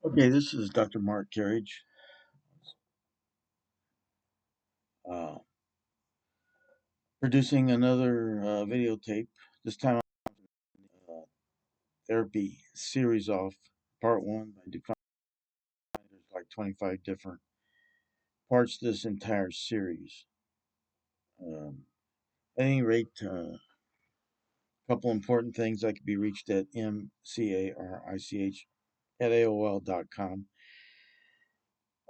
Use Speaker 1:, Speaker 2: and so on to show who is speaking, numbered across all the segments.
Speaker 1: Okay, this is Dr. Mark Carriage, uh, producing another videotape. This time, uh, therapy series off part one by defining there's like 25 different parts to this entire series. At any rate, a couple important things I could be reached at mcarich at AOL.com.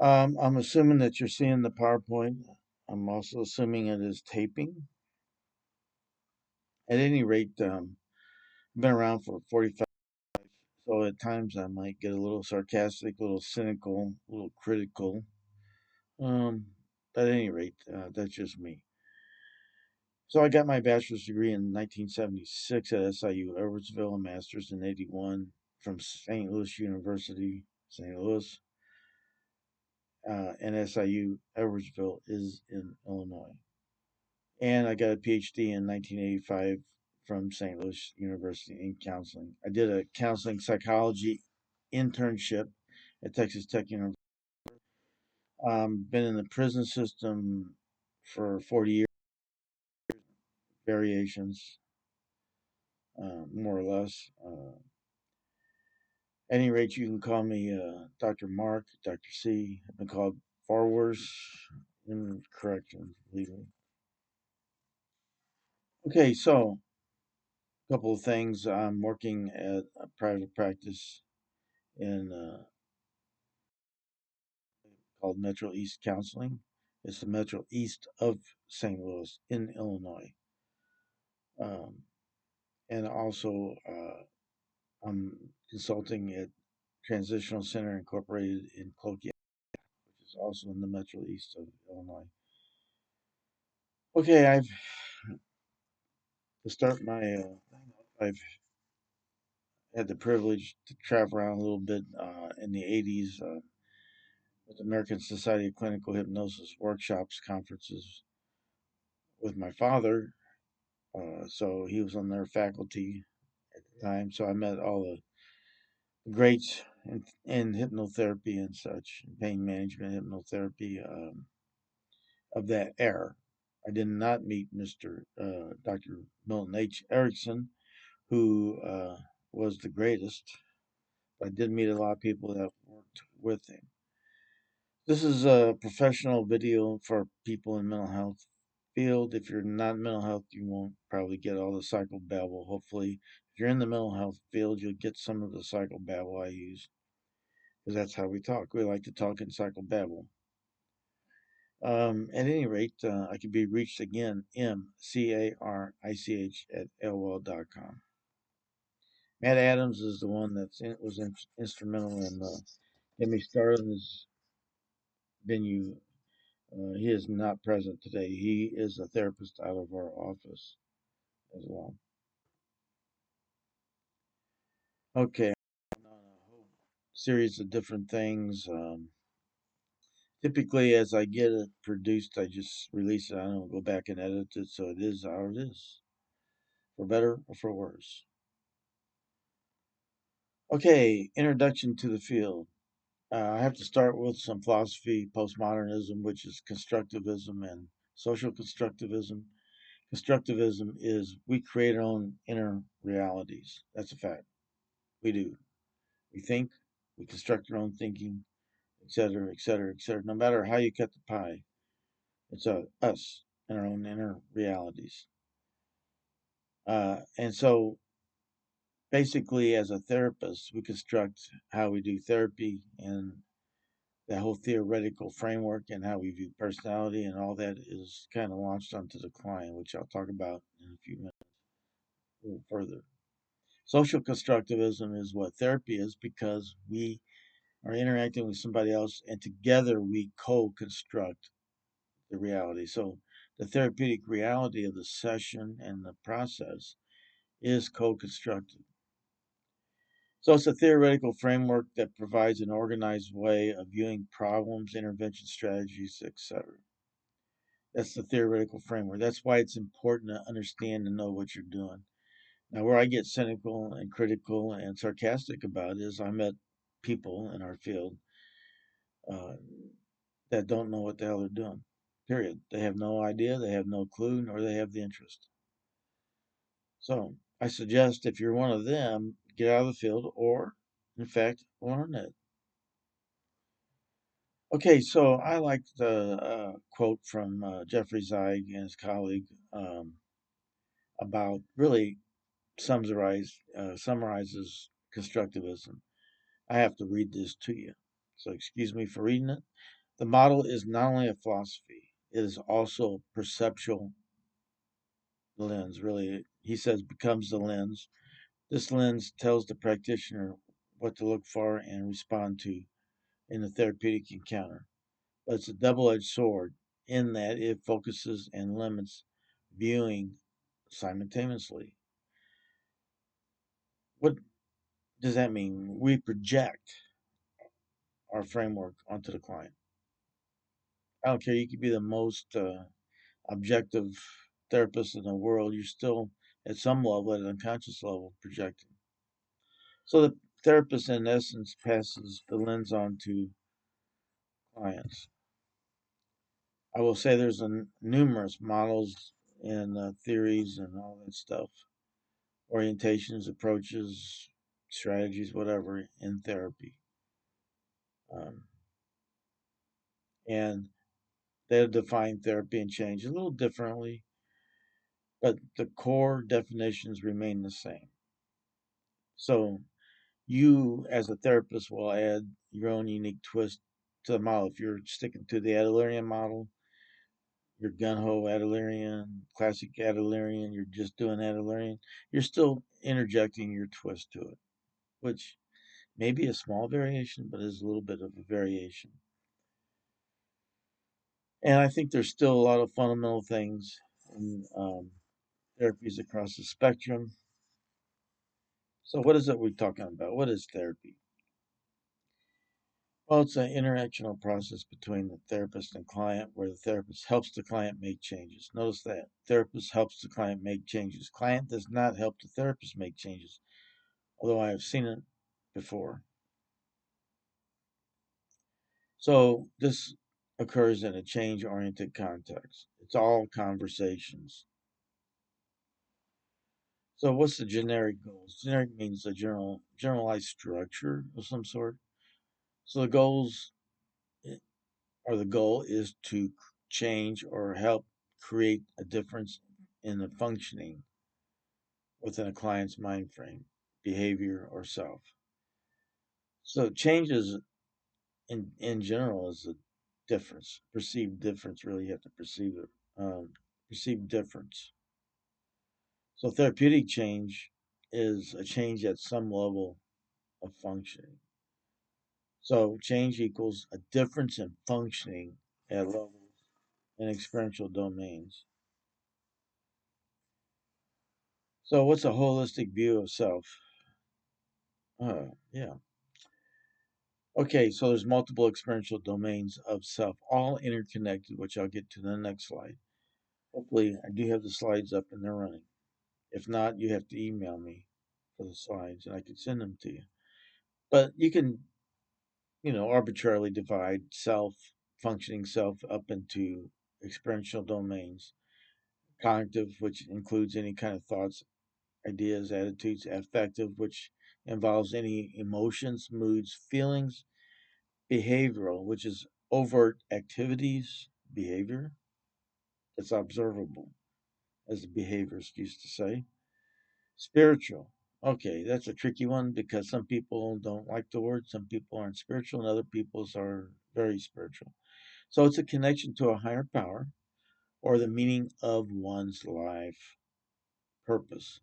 Speaker 1: I'm assuming that you're seeing the PowerPoint. I'm also assuming it is taping. At any rate, I've been around for 45. So at times I might get a little sarcastic, a little cynical, a little critical. Um, at any rate, that's just me. So I got my bachelor's degree in 1976 at SIU Edwardsville, a master's in 81 from St. Louis University, St. Louis, and SIU Edwardsville is in Illinois. And I got a PhD in 1985 from St. Louis University in counseling. I did a counseling psychology internship at Texas Tech University. Been in the prison system for 40 years, variations, more or less. Any rate, you can call me Dr. Mark, Dr. C. I've been called far worse in corrections, believe me. Okay, so a couple of things. I'm working at a private practice in called Metro East Counseling. It's the Metro East of St. Louis in Illinois. Um, and also, I'm consulting at Transitional Center Incorporated in Cloquet, which is also in the Metro East of Illinois. Okay, I've to start my I've had the privilege to travel around a little bit in the '80s with American Society of Clinical Hypnosis workshops, conferences with my father. So he was on their faculty at the time. So I met all the greats in hypnotherapy and such, pain management, hypnotherapy of that era. I did not meet Mr. Dr. Milton H. Erickson, who was the greatest. But I did meet a lot of people that worked with him. This is a professional video for people in mental health field. If you're not in mental health, you won't probably get all the psychobabble. Hopefully, if you're in the mental health field, you'll get some of the psychobabble I use because that's how we talk. We like to talk in psychobabble. At any rate, I can be reached again, mcarich at AOL.com. Matt Adams is the one that was instrumental in getting me started in this venue. He is not present today. He is a therapist out of our office as well. Okay, on a whole series of different things. Typically, as I get it produced, I just release it. I don't go back and edit it, so it is how it is, for better or for worse. Okay, introduction to the field. I have to start with some philosophy, postmodernism, which is constructivism and social constructivism. Constructivism is we create our own inner realities. That's a fact. We do. We think, we construct our own thinking, etc., etc., etc. No matter how you cut the pie, it's us and our own inner realities. And so basically, as a therapist, we construct how we do therapy and that whole theoretical framework and how we view personality and all that is kind of launched onto the client, which I'll talk about in a few minutes a little further. Social constructivism is what therapy is because we are interacting with somebody else and together we co construct the reality. So the therapeutic reality of the session and the process is co constructed. So it's a theoretical framework that provides an organized way of viewing problems, intervention strategies, etc. That's the theoretical framework. That's why it's important to understand and know what you're doing. Now, where I get cynical and critical and sarcastic about is I met people in our field uh, that don't know what the hell they're doing. Period. They have no idea, they have no clue, nor they have the interest. So I suggest if you're one of them, get out of the field or, in fact, learn it. Okay, so I like the quote from Jeffrey Zeig and his colleague about really summarizes constructivism. I have to read this to you, so excuse me for reading it. The model is not only a philosophy; it is also a perceptual lens. Really, he says, becomes the lens. This lens tells the practitioner what to look for and respond to in the therapeutic encounter. But it's a double edged sword in that it focuses and limits viewing simultaneously. What does that mean? We project our framework onto the client. I don't care, you could be the most objective therapist in the world, you're still, at some level, at an unconscious level, projecting. So the therapist, in essence, passes the lens on to clients. I will say there's numerous models and theories and all that stuff, orientations, approaches, strategies, whatever, in therapy. Um, and they define therapy and change a little differently, but the core definitions remain the same. So you, as a therapist, will add your own unique twist to the model. If you're sticking to the Adlerian model, your gun ho Adlerian, classic Adlerian, you're just doing Adlerian, you're still interjecting your twist to it, which may be a small variation, but is a little bit of a variation. And I think there's still a lot of fundamental things in therapies across the spectrum. So, what is it we're talking about? What is therapy? Well, it's an interactional process between the therapist and client where the therapist helps the client make changes. Notice that. Therapist helps the client make changes. Client does not help the therapist make changes, although I have seen it before. So, this occurs in a change oriented context. It's all conversations. So, what's the generic goals? Generic means a generalized structure of some sort. So, the goals or the goal is to change or help create a difference in the functioning within a client's mind frame, behavior, or self. So changes in general is a difference, perceived difference. Really, you have to perceive it. Perceived difference. So therapeutic change is a change at some level of functioning. So change equals a difference in functioning at levels in experiential domains. So, what's a holistic view of self? Yeah. Okay, so there's multiple experiential domains of self, all interconnected, which I'll get to in the next slide. Hopefully, I do have the slides up and they're running. If not, you have to email me for the slides and I can send them to you. But you can, arbitrarily divide functioning self, up into experiential domains. Cognitive, which includes any kind of thoughts, ideas, attitudes; affective, which involves any emotions, moods, feelings; behavioral, which is overt activities, behavior that's observable, as the behaviorists used to say; spiritual. Okay, that's a tricky one because some people don't like the word, some people aren't spiritual, and other people's are very spiritual. So it's a connection to a higher power or the meaning of one's life, purpose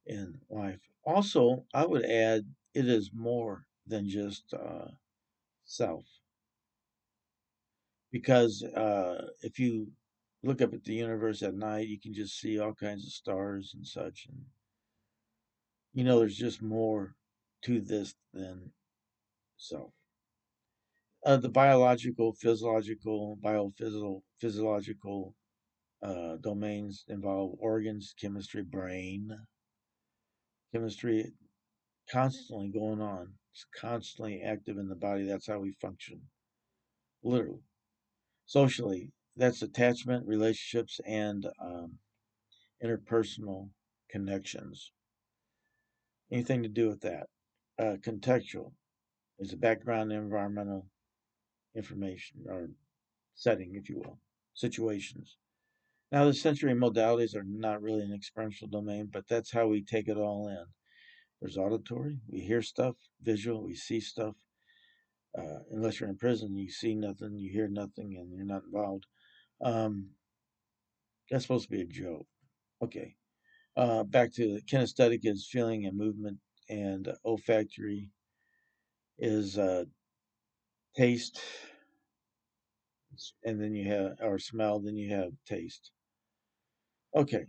Speaker 1: in life. Also, I would add it is more than just self, because if you look up at the universe at night, you can just see all kinds of stars and such, and there's just more to this than self. The biological, physiological, biophysiological domains involve organs, chemistry, brain chemistry, constantly going on. It's constantly active in the body. That's how we function, literally. Socially, that's attachment, relationships, and interpersonal connections. Anything to do with that. Contextual is a background environmental information or setting, if you will, situations. Now, the sensory modalities are not really an experiential domain, but that's how we take it all in. There's auditory, we hear stuff, visual, we see stuff. Unless you're in prison, you see nothing, you hear nothing, and you're not involved. Um, that's supposed to be a joke. Okay. Back to the kinesthetic is feeling and movement, and olfactory is taste, and then you have or smell, then you have taste. Okay,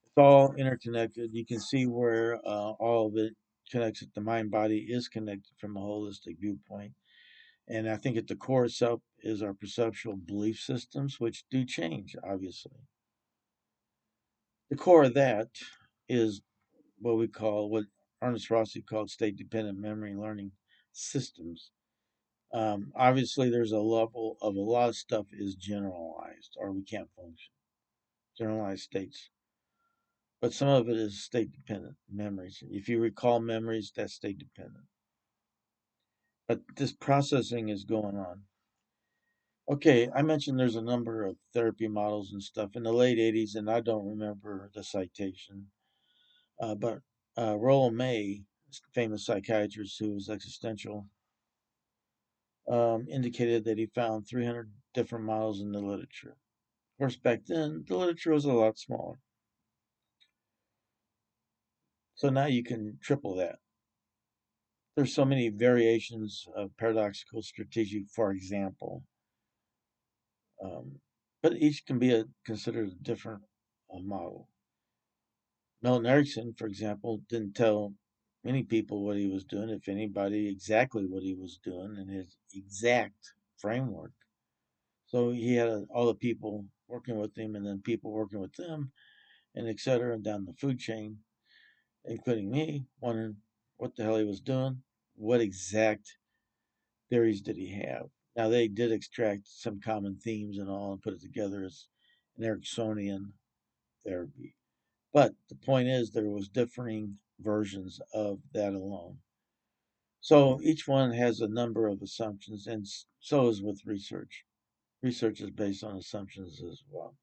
Speaker 1: it's all interconnected. You can see where all of it connects. The mind body is connected from a holistic viewpoint, and I think at the core itself is our perceptual belief systems, which do change. Obviously, the core of that is what Ernest Rossi called state dependent memory learning systems. Obviously, there's a level of a lot of stuff is generalized, or we can't function. Generalized states, but some of it is state dependent memories. If you recall memories, that's state dependent. But this processing is going on. Okay, I mentioned there's a number of therapy models and stuff in the late '80s, and I don't remember the citation. But Rollo May, famous psychiatrist who was existential, indicated that he found 300 different models in the literature. Of course, back then, the literature was a lot smaller. So now you can triple that. There's so many variations of paradoxical strategic, for example, um, but each can be considered a different model. Milton Erickson, for example, didn't tell many people what he was doing, if anybody, exactly what he was doing in his exact framework. So he had all the people working with him, and then people working with them, and et cetera, and down the food chain, including me, wondering what the hell he was doing, what exact theories did he have. Now, they did extract some common themes and all and put it together as an Ericksonian therapy. But the point is, there was differing versions of that alone. So each one has a number of assumptions, and so is with research. Research is based on assumptions as well.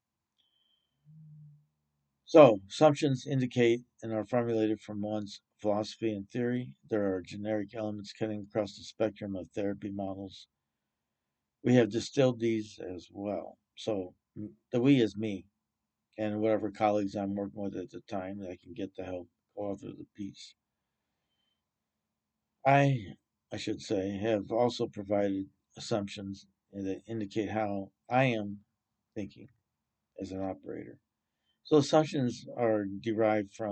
Speaker 1: So, assumptions indicate and are formulated from one's philosophy and theory. There are generic elements cutting across the spectrum of therapy models. We have distilled these as well. So, the we is me and whatever colleagues I'm working with at the time that I can get to help author the piece. I should say, have also provided assumptions that indicate how I am thinking as an operator. So, assumptions are derived from